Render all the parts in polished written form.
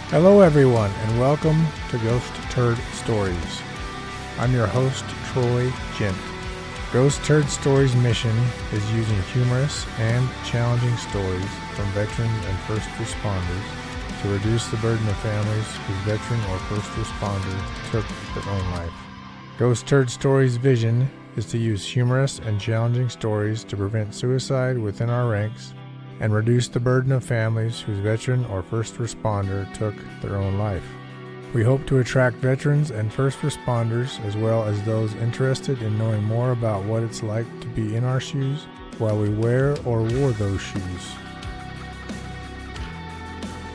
Hello everyone and welcome to Ghost Turd Stories. I'm your host, Troy Gent. Ghost Turd Stories' mission is using humorous and challenging stories from veterans and first responders to reduce the burden of families whose veteran or first responder took their own life. Ghost Turd Stories' vision is to use humorous and challenging stories to prevent suicide within our ranks and reduce the burden of families whose veteran or first responder took their own life. We hope to attract veterans and first responders as well as those interested in knowing more about what it's like to be in our shoes while we wear or wore those shoes.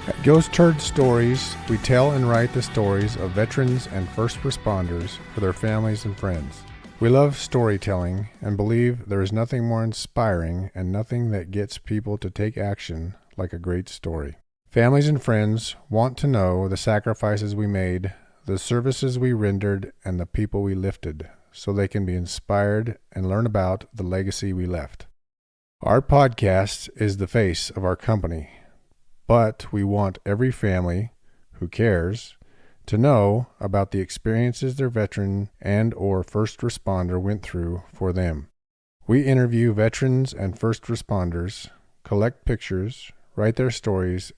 At Ghost Turd Stories, we tell and write the stories of veterans and first responders for their families and friends. We love storytelling and believe there is nothing more inspiring and nothing that gets people to take action like a great story. Families and friends want to know the sacrifices we made, the services we rendered, and the people we lifted, so they can be inspired and learn about the legacy we left. Our podcast is the face of our company, but we want every family who cares to know about the experiences their veteran and or first responder went through for them. We interview veterans and first responders, collect pictures, write their stories,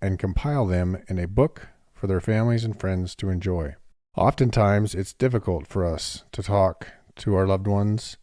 and compile them in a book for their families and friends to enjoy. Oftentimes, it's difficult for us to talk to our loved ones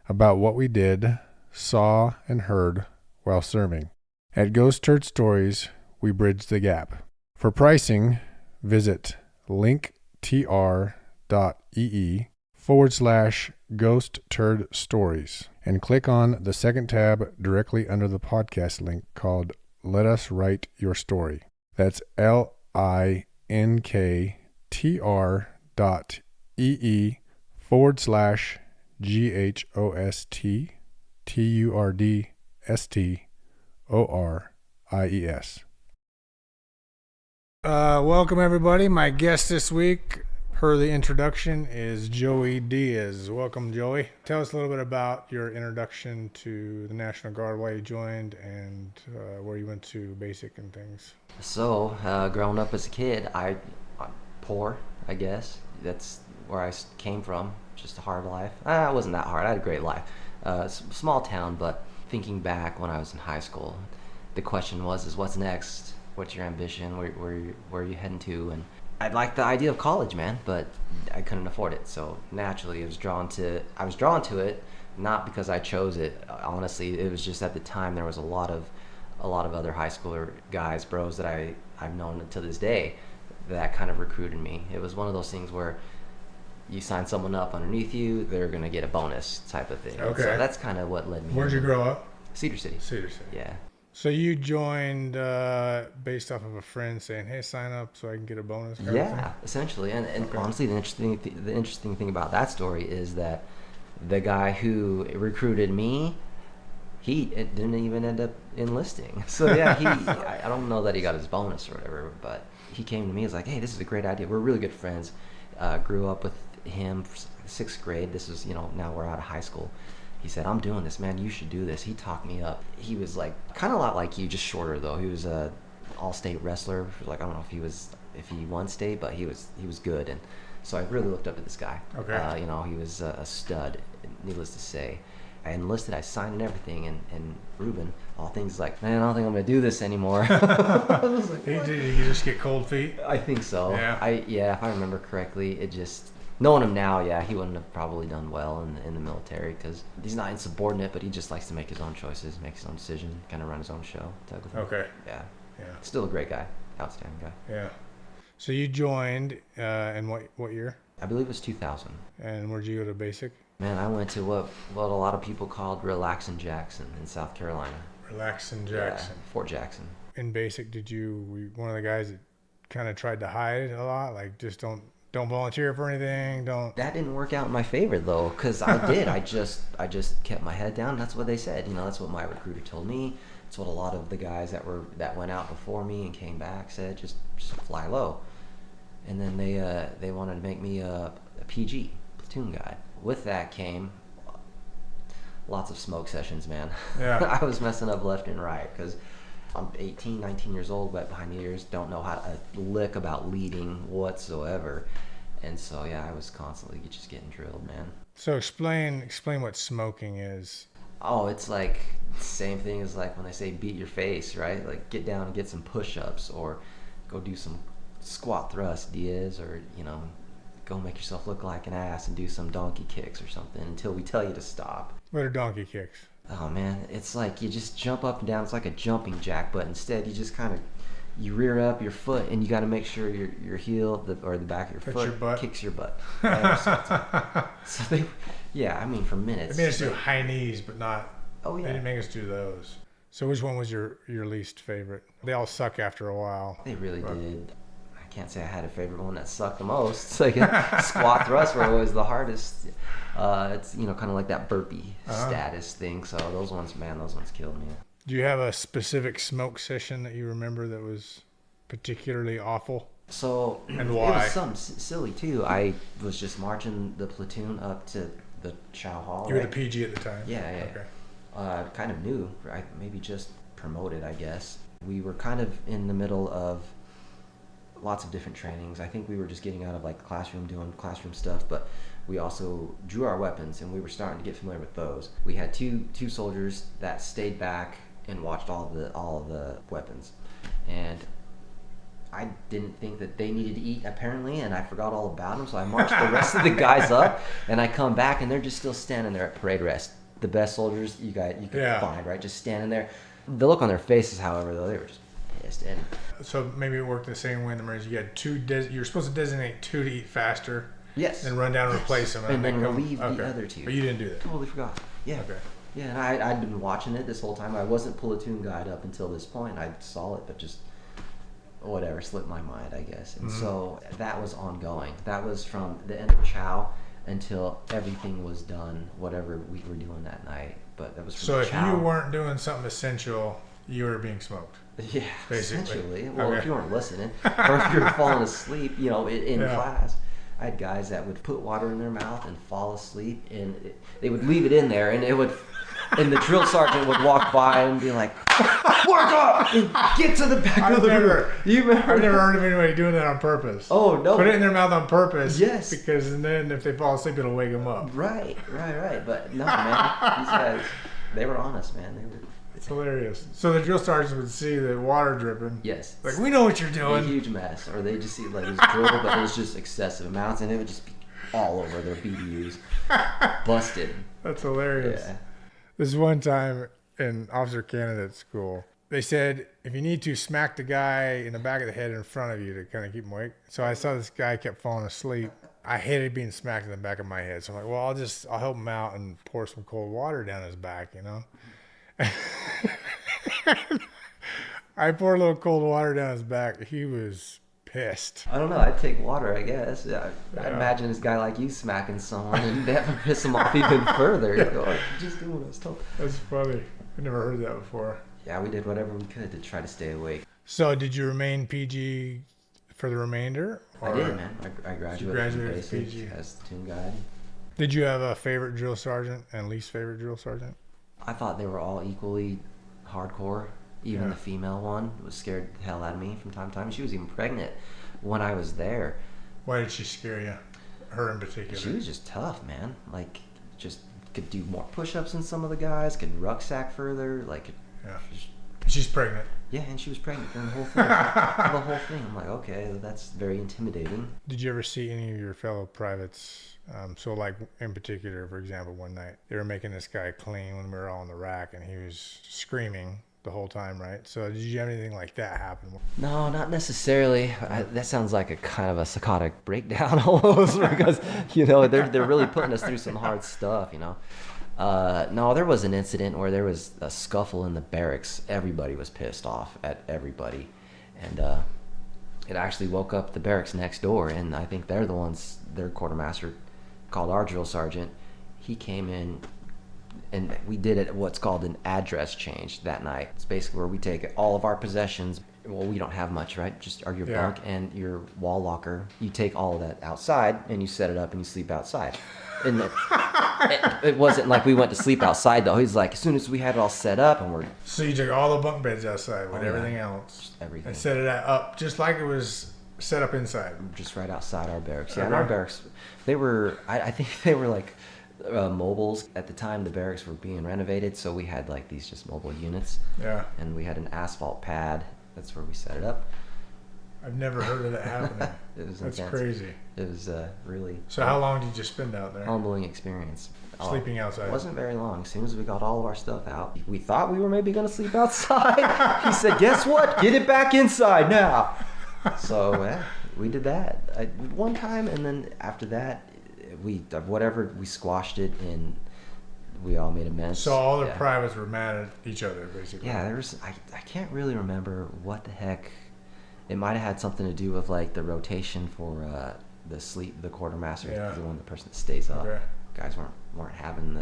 about what we did, saw, and heard while serving. At Ghost Turd Stories, we bridge the gap. For pricing, visit linktr.ee/Ghost Turd Stories and click on the second tab directly under the podcast link called Let Us Write Your Story. That's linktr.ee/GHOSTTURDSTORIES. Welcome everybody. My guest this week, per the introduction, is Joey Diaz. Welcome, Joey. Tell us a little bit about your introduction to the National Guard, why you joined, and where you went to basic and things. So, growing up as a kid, I'm poor, I guess. That's where I came from. Just a hard life. It wasn't that hard. I had a great life. Small town, but thinking back when I was in high school, the question was, what's next? What's your ambition? Where are you heading to? And I liked the idea of college, man, but I couldn't afford it. So naturally, I was drawn to it, not because I chose it. Honestly, it was just at the time there was a lot of other high schooler guys, bros that I've known to this day that kind of recruited me. It was one of those things where you sign someone up underneath you, they're gonna get a bonus type of thing. Okay. So that's kind of what led me. Where'd you grow up? Cedar City. Cedar City. Yeah. So you joined based off of a friend saying, "Hey, sign up so I can get a bonus." Yeah, essentially. And okay. Honestly, the interesting thing about that story is that the guy who recruited me, he didn't even end up enlisting. So yeah, I don't know that he got his bonus or whatever, but he came to me. He's like, "Hey, this is a great idea. We're really good friends. Grew up with him, 6th grade. This is now we're out of high school." He said, "I'm doing this, man. You should do this." He talked me up. He was like kind of a lot like you, just shorter though. He was a all-state wrestler. Like I don't know if he won state, but he was good. And so I really looked up to this guy. Okay. He was a stud. Needless to say, I enlisted. I signed and everything. And Ruben, all things like, man, I don't think I'm gonna do this anymore. I was like, Did you just get cold feet? I think so. Yeah. If I remember correctly, it just. Knowing him now, yeah, he wouldn't have probably done well in the military because he's not insubordinate, but he just likes to make his own choices, make his own decision, kind of run his own show. Type of thing. Okay. Yeah. Yeah. Still a great guy, outstanding guy. Yeah. So you joined in what year? I believe it was 2000. And where'd you go to basic? Man, I went to what a lot of people called Relaxin' Jackson in South Carolina. Relaxin' Jackson. Yeah, Fort Jackson. In basic, were you one of the guys that kind of tried to hide a lot? Like just don't volunteer for anything. That didn't work out in my favor though, because I did. I just kept my head down. That's what they said. That's what my recruiter told me. It's what a lot of the guys that went out before me and came back said. Just fly low. And then they wanted to make me a PG, platoon guy. With that came lots of smoke sessions, man. Yeah. I was messing up left and right because I'm 18, 19 years old, wet behind the ears, don't know how to lick about leading whatsoever. And so, yeah, I was constantly just getting drilled, man. So explain what smoking is. Oh, it's like the same thing as like when they say beat your face, right? Like get down and get some push-ups, or go do some squat thrust, Diaz, or, you know, go make yourself look like an ass and do some donkey kicks or something until we tell you to stop. What are donkey kicks? Oh man, it's like you just jump up and down. It's like a jumping jack, but instead you just kind of, you rear up your foot, and you got to make sure your heel or the back of your foot kicks your butt. So they, yeah, I mean for minutes. They made us do high knees, but not. Oh yeah. They didn't make us do those. So which one was your least favorite? They all suck after a while. They really did. I can't say I had a favorite one that sucked the most. It's like squat thrusts were always the hardest. It's, you know, kind of like that burpee status thing. So those ones killed me. Do you have a specific smoke session that you remember that was particularly awful? So and why? It was something silly too. I was just marching the platoon up to the chow hall. You were the PG at the time? Yeah. Okay. Kind of new. Maybe just promoted, I guess. We were kind of in the middle of lots of different trainings. I think we were just getting out of like the classroom, doing classroom stuff, but we also drew our weapons, and we were starting to get familiar with those. We had two soldiers that stayed back and watched all of the weapons, and I didn't think that they needed to eat apparently, and I forgot all about them. So I marched the rest of the guys up, and I come back, and they're just still standing there at parade rest. The best soldiers you could find, right? Just standing there. The look on their faces, however, though, they were just pissed. And so maybe it worked the same way in the Marines. You had you were supposed to designate two to eat faster. Yes. Then run down and replace them, and then relieve the other two. But you didn't do that. Totally forgot. Yeah. Okay. Yeah, and I'd been watching it this whole time. I wasn't platoon guide up until this point. I saw it, but just whatever slipped my mind, I guess. And so that was ongoing. That was from the end of chow until everything was done, whatever we were doing that night. But that was from so if chow. you weren't doing something essential, you were being smoked. Yeah, basically. Essentially. Well, if you weren't listening, or if you were falling asleep, you know, in class. I had guys that would put water in their mouth and fall asleep, and they would leave it in there, and it would, and the drill sergeant would walk by and be like, "Work up and get to the back of the room." You remember? I've never heard of anybody doing that on purpose. Oh no! Put it in their mouth on purpose. Yes. Because then if they fall asleep, it'll wake them up. Right. But no, man, these guys, they were honest, man. They were. It's hilarious. So the drill sergeants would see the water dripping. Yes. Like, we know what you're doing. A huge mess. Or they just see like it was drill, but it was just excessive amounts, and it would just be all over their BDUs. Busted. That's hilarious. Yeah. This one time in officer candidate school, they said, if you need to, smack the guy in the back of the head in front of you to kind of keep him awake. So I saw this guy kept falling asleep. I hated being smacked in the back of my head. So I'm like, well, I'll help him out and pour some cold water down his back, you know? I poured a little cold water down his back. He was pissed. I don't know. I'd take water, I guess. Yeah, I'd imagine this guy like you smacking someone, and that would piss him off even further. You go, just do what I was told. That's funny. I never heard that before. Yeah, we did whatever we could to try to stay awake. So did you remain PG for the remainder? I did, man. I graduated from basic PG as platoon guide. Did you have a favorite drill sergeant and least favorite drill sergeant? I thought they were all equally hardcore. Even the female one was scared the hell out of me from time to time. She was even pregnant when I was there. Why did she scare you? Her in particular? She was just tough, man. Like, just could do more push-ups than some of the guys, could rucksack further. Like, she's pregnant. Yeah, and she was pregnant during the whole thing. The whole thing. I'm like, okay, that's very intimidating. Did you ever see any of your fellow privates? So like in particular, for example, one night they were making this guy clean when we were all in the rack, and he was screaming the whole time, right? So did you have anything like that happen? No, not necessarily. That sounds like a kind of a psychotic breakdown almost, because, you know, they're really putting us through some hard stuff, you know. No, there was an incident where there was a scuffle in the barracks. Everybody was pissed off at everybody, and it actually woke up the barracks next door, and I think they're the ones, their quartermaster called our drill sergeant. He came in, and we did what's called an address change that night. It's basically where we take all of our possessions, well, we don't have much, right? Just your Yeah. bunk and your wall locker. You take all of that outside and you set it up and you sleep outside. And it wasn't like we went to sleep outside though. He's like, as soon as we had it all set up and we're So you took all the bunk beds outside with everything else, just everything, and set it up just like it was set up inside. just right outside our barracks. Yeah, Okay. and our barracks, they were, I think they were like mobiles at the time. The barracks were being renovated, so we had like these just mobile units. Yeah. And we had an asphalt pad. That's where we set it up. I've never heard of that happening. It was That's intense. crazy. It was really So how long did you spend out there? humbling experience. Sleeping outside? It wasn't very long. As soon as we got all of our stuff out, we thought we were maybe going to sleep outside. He said, guess what? Get it back inside now. So we did that one time, and then after that, we squashed it, and we all made a mess. So all the privates were mad at each other, basically. Yeah, there was. I can't really remember what the heck. It might have had something to do with like the rotation for the quartermaster, the person that stays up. Okay. Guys weren't having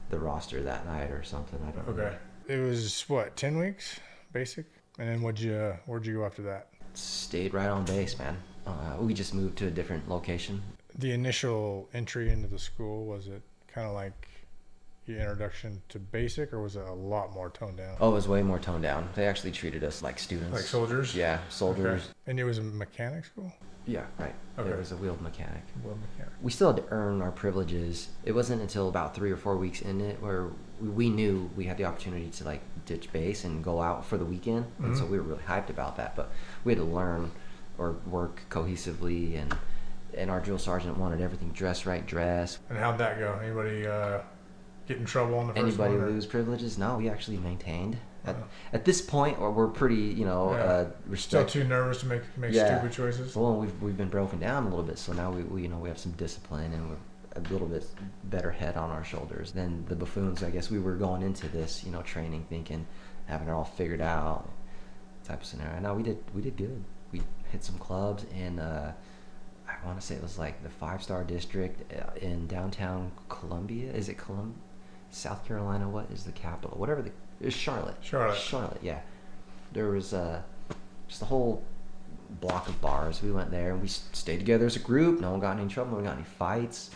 the roster that night or something. I don't know. Okay. It was what, 10 weeks, basic, and then where'd you go after that? Stayed right on base, man. We just moved to a different location. The initial entry into the school, was it kind of like your introduction to basic, or was it a lot more toned down? Oh, it was way more toned down. They actually treated us like students. Like soldiers? Yeah, soldiers. Okay. And it was a mechanic school? Yeah, right. Okay. It was a wheeled mechanic. Well, mechanic. We still had to earn our privileges. It wasn't until about 3 or 4 weeks in it where we knew we had the opportunity to like ditch base and go out for the weekend. Mm-hmm. And so we were really hyped about that. But we had to learn or work cohesively, and our drill sergeant wanted everything dress. And how'd that go? Anybody get in trouble on the first Anybody one? lose privileges? No, we actually maintained. At this point, we're pretty, Still respect. too nervous to make stupid choices? Well, we've been broken down a little bit, so now we have some discipline, and we're a little bit better head on our shoulders than the buffoons. I guess we were going into this, training thinking, having it all figured out, type of scenario. No, we did good. We hit some clubs in, I want to say it was like the 5-star district in downtown Columbia. Is it Columbia? South Carolina? What is the capital? Whatever it's Charlotte. Charlotte, yeah. There was just a whole block of bars. We went there and we stayed together as a group. No one got in any trouble. No one got any fights.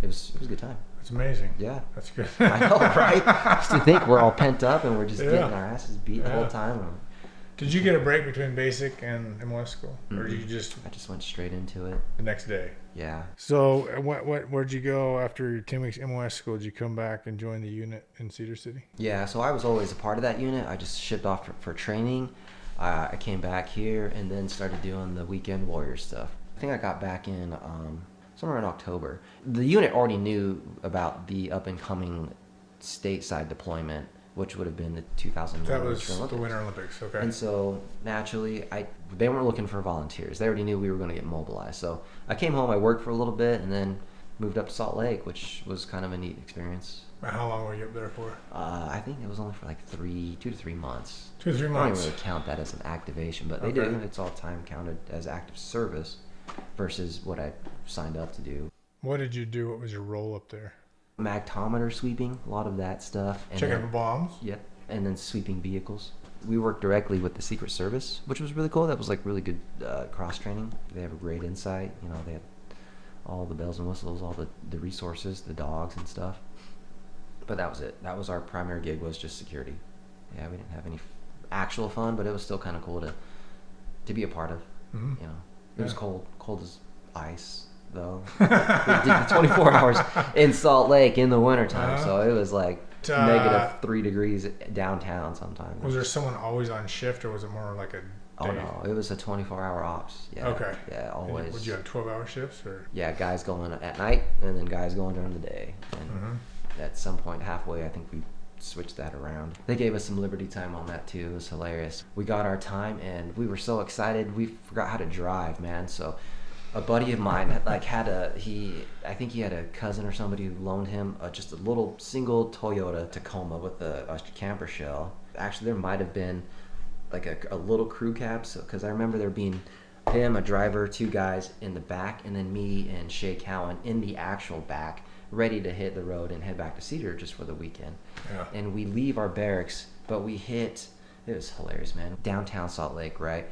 It was a good time. That's amazing. Yeah. That's good. I know, right? Just to think we're all pent up and we're just getting our asses beat the whole time. Did you get a break between basic and MOS school? Or did you I just went straight into it. the next day? Yeah. So where'd you go after your 10 weeks MOS school? Did you come back and join the unit in Cedar City? Yeah, so I was always a part of that unit. I just shipped off for training. I came back here and then started doing the weekend warrior stuff. I think I got back in somewhere in October. The unit already knew about the up-and-coming stateside deployment, which would have been the 2001 That was Winter Olympics. the Winter Olympics, okay. And so naturally, they weren't looking for volunteers. They already knew we were going to get mobilized. So I came home, I worked for a little bit, and then moved up to Salt Lake, which was kind of a neat experience. How long were you up there for? I think it was only for like 2 to 3 months. 2 to 3 I don't months. even really count that as an activation, but they Okay. do. It's all time counted as active service versus what I signed up to do. What did you do? What was your role up there? Magtometer sweeping, a lot of that stuff. And Checking then, for bombs? Yep, and then sweeping vehicles. We worked directly with the Secret Service, which was really cool. That was like really good cross training. They have a great insight. They had all the bells and whistles, all the resources, the dogs and stuff. But that was it. That was our primary gig, was just security. Yeah, we didn't have any actual fun, but it was still kind of cool to be a part of. Mm-hmm. It was cold as ice though. We did the 24 hours in Salt Lake in the wintertime, so it was like negative 3 degrees downtown sometimes. Was there someone always on shift, or was it more like a day? Oh no, it was a 24-hour ops. Yeah. Okay. Yeah, always. Would you have 12-hour shifts, or? Yeah, guys going at night and then guys going during the day. And at some point halfway, I think we switched that around. They gave us some liberty time on that too. It was hilarious. We got our time and we were so excited we forgot how to drive, man. So a buddy of mine I think he had a cousin or somebody who loaned him just a little single Toyota Tacoma with a camper shell. Actually, there might have been like a little crew cab, because I remember there being him, a driver, 2 guys in the back, and then me and Shay Cowan in the actual back, ready to hit the road and head back to Cedar just for the weekend. Yeah. And we leave our barracks, but we hit It was hilarious, man. Downtown Salt Lake, right?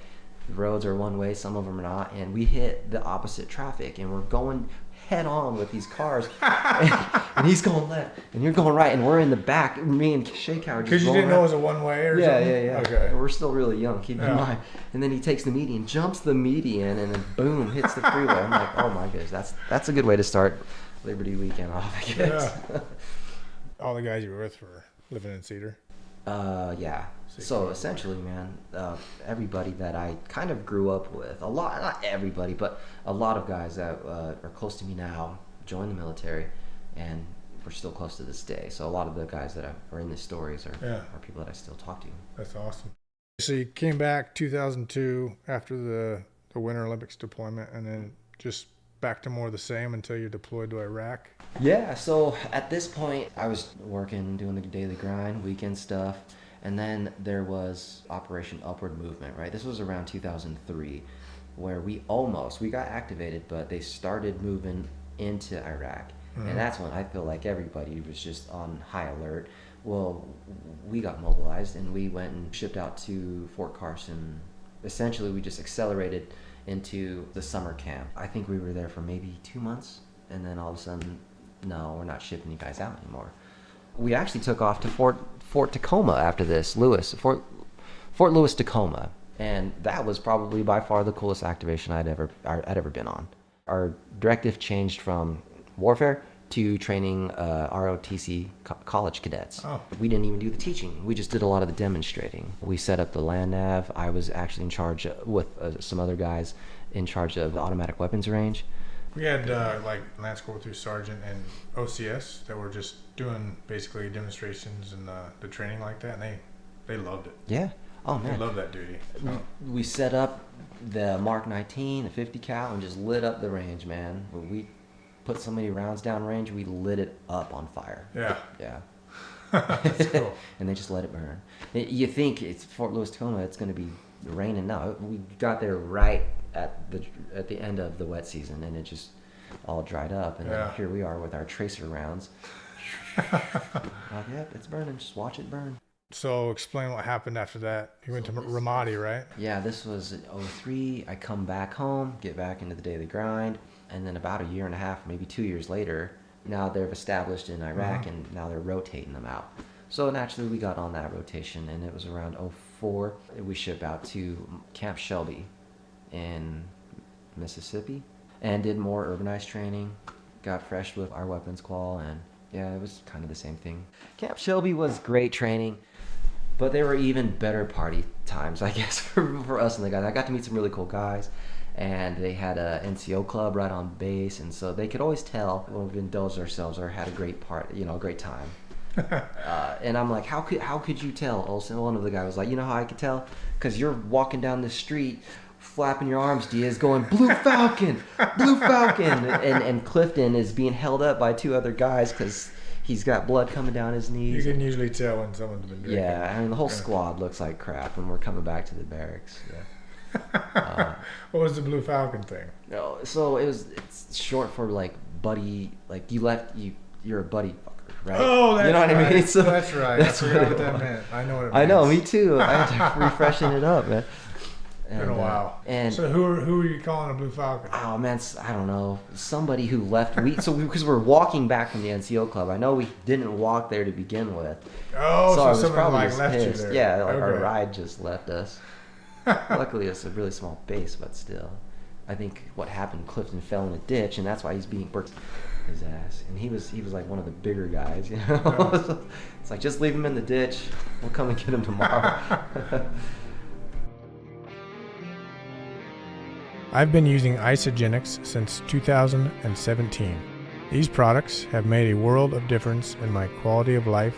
The roads are one way, some of them are not, and we hit the opposite traffic, and we're going head on with these cars, and he's going left, and you're going right, and we're in the back. Me and Shake Howard just because you didn't know it was a one-way or something? Yeah. Okay. And we're still really young, keep in mind. And then he takes the median, jumps the median, and then boom, hits the freeway. I'm like, oh my goodness, that's a good way to start Liberty Weekend off, I guess. Yeah. All the guys you were with were living in Cedar? Yeah. So essentially, man, everybody that I kind of grew up with, not everybody, but a lot of guys that are close to me now joined the military, and we're still close to this day. So a lot of the guys that are in these stories are people that I still talk to. That's awesome. So you came back 2002 after the Winter Olympics deployment, and then just back to more of the same until you deployed to Iraq? Yeah, so at this point, I was working, doing the daily grind, weekend stuff, and then there was Operation Upward Movement, right? This was around 2003, where we got activated, but they started moving into Iraq. And that's when I feel like everybody was just on high alert. Well, we got mobilized, and we went and shipped out to Fort Carson. Essentially, we just accelerated into the summer camp. I think we were there for maybe 2 months, and then all of a sudden, no, we're not shipping you guys out anymore. We actually took off to Fort Tacoma after this, Fort Lewis Tacoma, and that was probably by far the coolest activation I'd ever been on. Our directive changed from warfare to training ROTC college cadets. Oh. We didn't even do the teaching. We just did a lot of the demonstrating. We set up the land nav. I was actually in charge with some other guys in charge of the automatic weapons range. We had like Lance Corporal Sergeant and OCS that were just doing basically demonstrations and the training like that, and they loved it. Yeah. Oh man. They love that duty. So. We set up the Mark 19, the 50 cal, and just lit up the range, man. When we put so many rounds down range, we lit it up on fire. Yeah. Yeah. That's cool. And they just let it burn. You think it's Fort Lewis Tacoma, it's going to be raining. No, we got there right at the end of the wet season, and it just all dried up. And then here we are with our tracer rounds. Yep, it's burning. Just watch it burn. So explain what happened after that. You went to Ramadi, right? Yeah, this was in 03. I come back home, get back into the daily grind, and then about a year and a half, maybe 2 years later, now they're established in Iraq, and now they're rotating them out. So naturally, we got on that rotation, and it was around 04. We shipped out to Camp Shelby in Mississippi and did more urbanized training, got fresh with our weapons qual, and yeah, it was kind of the same thing. Camp Shelby was great training, but there were even better party times, I guess, for us and the guys. I got to meet some really cool guys, and they had a NCO club right on base, and so they could always tell when we've indulged ourselves or had a great great time. And I'm like, how could you tell, Olsen? One of the guys was like, you know how I could tell? Because you're walking down the street, flapping your arms, Diaz, going, Blue Falcon, Blue Falcon, and Clifton is being held up by two other guys because he's got blood coming down his knees. You can usually tell when someone's been drinking. Yeah, I mean, the whole squad looks like crap when we're coming back to the barracks. Yeah. What was the Blue Falcon thing? No, so it's short for like buddy, like you're a buddy fucker, right? Oh, that's you know what right. I mean? So that's right. I forgot what that meant. I know what it means. I know, me too. I had to refreshing it up, man. It's been a while. And so who are you calling a Blue Falcon? Oh man, I don't know. Somebody who left. Because we're walking back from the NCO club. I know we didn't walk there to begin with. Oh, so I was someone probably like just left pissed. you there. Yeah, like Okay. our ride just left us. Luckily, it's a really small base, but still, I think what happened, Clifton fell in a ditch, and that's why he's being burnt his ass. And he was like one of the bigger guys, you know. Yeah. It's like, just leave him in the ditch. We'll come and get him tomorrow. I've been using Isagenix since 2017. These products have made a world of difference in my quality of life,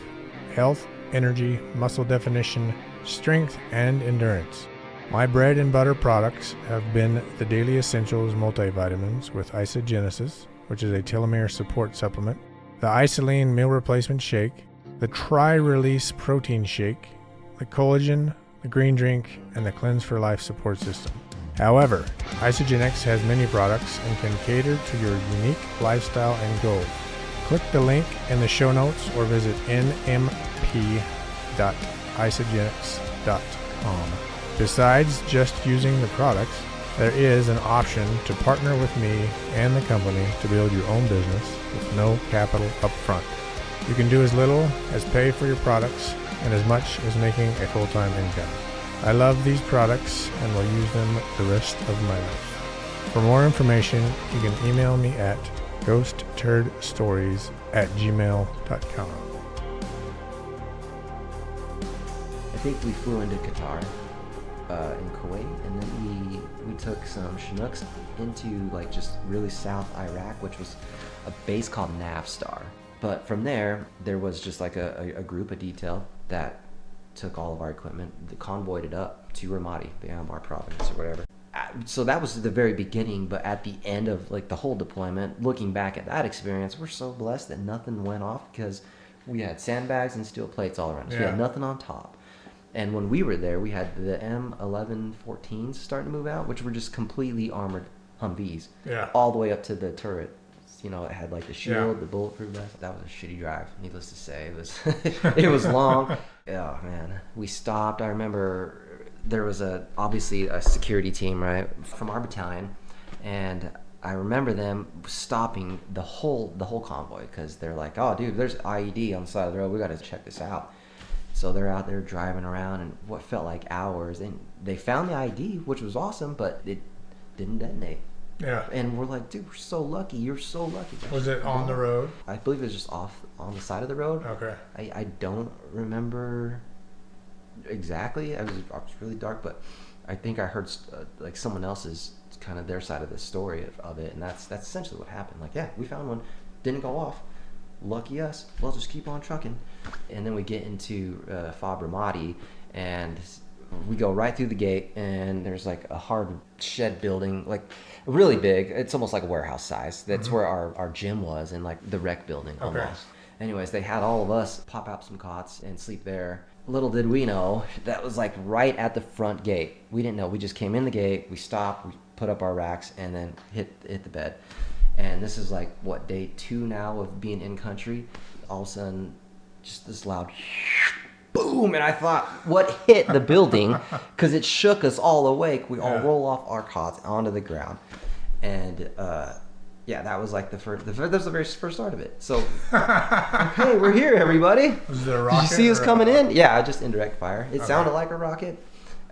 health, energy, muscle definition, strength, and endurance. My bread and butter products have been the Daily Essentials multivitamins with Isagenesis, which is a telomere support supplement, the Isoline meal replacement shake, the Tri-Release protein shake, the collagen, the green drink, and the Cleanse for Life support system. However, Isagenix has many products and can cater to your unique lifestyle and goals. Click the link in the show notes or visit nmp.isagenix.com. gmail.com. Besides just using the products, there is an option to partner with me and the company to build your own business with no capital up front. You can do as little as pay for your products and as much as making a full-time income. I love these products and will use them the rest of my life. For more information, you can email me at ghostturdstories@gmail.com. I think we flew into Qatar, in Kuwait, and then we took some Chinooks into like just really South Iraq, which was a base called Navstar. But from there was just like a group, a detail that took all of our equipment, convoyed it up to Ramadi, the Anbar province or whatever. So that was the very beginning, but at the end of like the whole deployment, looking back at that experience, we're so blessed that nothing went off because we had sandbags and steel plates all around us. We had nothing on top. And when we were there, we had the M11 14s starting to move out, which were just completely armored Humvees. Yeah. All the way up to the turret. You know, it had like the shield, the bulletproof vest. That was a shitty drive, needless to say. It was it was long. Oh man. We stopped. I remember there was obviously a security team, right, from our battalion, and I remember them stopping the whole convoy because they're like, oh dude, there's IED on the side of the road, we gotta check this out. So they're out there driving around and what felt like hours, and they found the ID, which was awesome, but it didn't detonate. Yeah. And we're like, dude, we're so lucky. You're so lucky. Was it on the road? I believe it was just off on the side of the road. Okay. I don't remember exactly. It was really dark, but I think I heard like someone else's kind of their side of the story of it, and that's essentially what happened. Like, yeah, we found one, didn't go off. Lucky us. We'll just keep on trucking. And then we get into Fob Ramadi, and we go right through the gate, and there's like a hard shed building, like really big. It's almost like a warehouse size. That's where our gym was, and like the rec building almost. Anyways, they had all of us pop out some cots and sleep there. Little did we know, that was like right at the front gate. We didn't know. We just came in the gate, we stopped, we put up our racks, and then hit the bed. And this is like, what, day 2 now of being in country. All of a sudden, just this loud boom, and I thought, what hit the building? Because it shook us all awake. We all roll off our cots onto the ground. And that was like that was the very first start of it. So, okay, we're here, everybody. Was it a rocket? Did you see us coming in? Yeah, just indirect fire. It sounded like a rocket.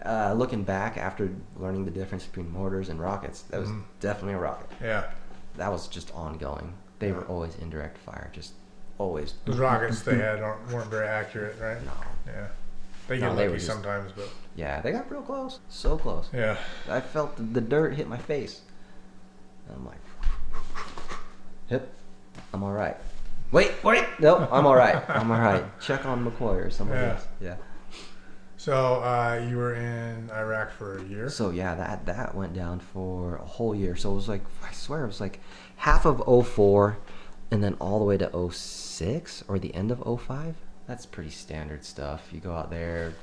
Looking back after learning the difference between mortars and rockets, that was definitely a rocket. Yeah. That was just ongoing. They were always indirect fire, just always. The rockets they had weren't very accurate, right? No. Yeah. They get lucky sometimes, but... Yeah, they got real close. So close. Yeah. I felt the dirt hit my face. And I'm like, hip, I'm all right. Wait, nope, I'm all right. I'm all right. Check on McCoy or somebody else. Yeah. So you were in Iraq for a year? So yeah, that went down for a whole year. So it was like, I swear it was like half of 04 and then all the way to 06 or the end of 05. That's pretty standard stuff. You go out there,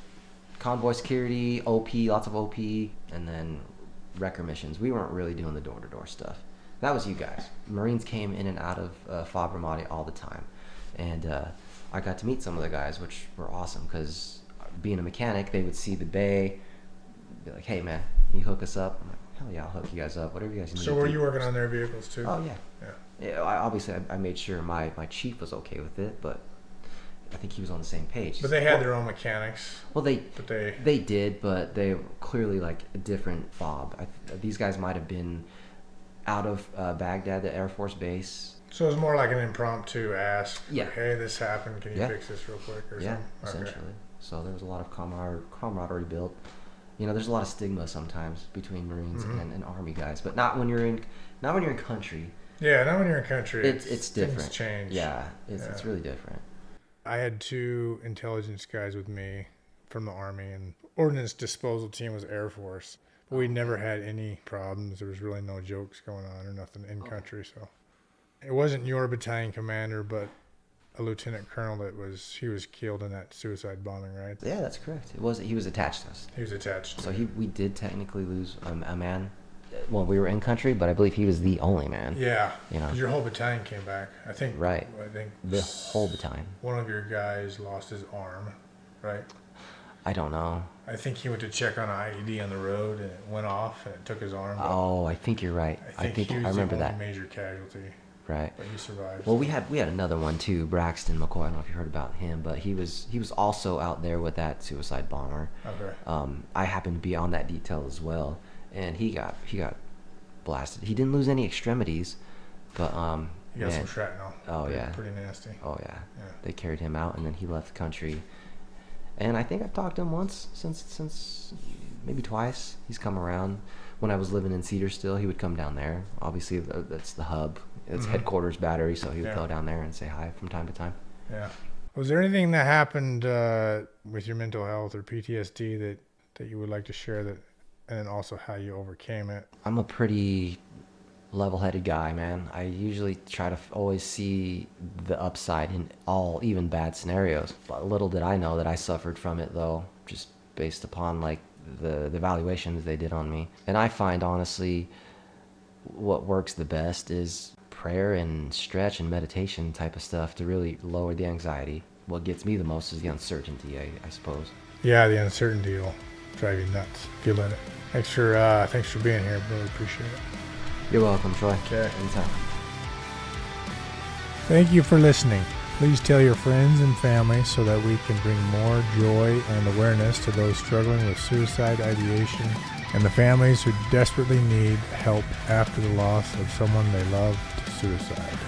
convoy security, OP, lots of OP, and then wrecker missions. We weren't really doing the door-to-door stuff. That was you guys. Marines came in and out of Fob Ramadi all the time. And I got to meet some of the guys, which were awesome because being a mechanic, they would see the bay, be like, hey man, you hook us up? I'm like, hell yeah, I'll hook you guys up, whatever you guys need. So were you working on their vehicles too? Oh yeah. Obviously I made sure my chief was okay with it, but I think he was on the same page. But they had their own mechanics. Well, they did, but they were clearly like a different fob. These guys might have been out of Baghdad, the Air Force base. So it was more like an impromptu ask. Yeah. Like, hey, this happened. Can you fix this real quick or something? Essentially. Okay. So there was a lot of camaraderie built. You know, there's a lot of stigma sometimes between Marines and Army guys, but not when you're in country. Yeah, not when you're in country. It's different. Things change. Yeah, it's really different. I had 2 intelligence guys with me from the Army, and ordnance disposal team was Air Force. But we never had any problems. There was really no jokes going on or nothing in country. So it wasn't your battalion commander, but a lieutenant colonel he was killed in that suicide bombing, right? Yeah, that's correct. He was attached to us. He was attached. So we did technically lose a man. Well, we were in country, but I believe he was the only man. Yeah. You know, your whole battalion came back. I think. Right. I think the whole battalion. One of your guys lost his arm, right? I don't know. I think he went to check on an IED on the road, and it went off, and it took his arm. Oh, I think you're right. I think he was I remember the only that. major casualty. Right. But he survived. Well, we had another one too, Braxton McCoy. I don't know if you heard about him, but he was also out there with that suicide bomber. Okay. I happened to be on that detail as well, and he got blasted. He didn't lose any extremities, but He got some shrapnel. Oh yeah. Pretty nasty. Oh yeah. Yeah. They carried him out, and then he left the country. And I think I've talked to him once, since maybe twice. He's come around. When I was living in Cedar still, he would come down there. Obviously, that's the hub. It's headquarters battery, so he would go down there and say hi from time to time. Yeah. Was there anything that happened with your mental health or PTSD that you would like to share, and then also how you overcame it? I'm a pretty level-headed guy, man. I usually try to always see the upside in all, even bad scenarios. But little did I know that I suffered from it, though, just based upon like the evaluations they did on me. And I find, honestly, what works the best is prayer and stretch and meditation type of stuff to really lower the anxiety. What gets me the most is the uncertainty, I suppose. Yeah, the uncertainty will drive you nuts if you let it. Thanks for being here. Really appreciate it. You're welcome, Troy. Okay. Anytime. Thank you for listening. Please tell your friends and family so that we can bring more joy and awareness to those struggling with suicide ideation and the families who desperately need help after the loss of someone they love to suicide.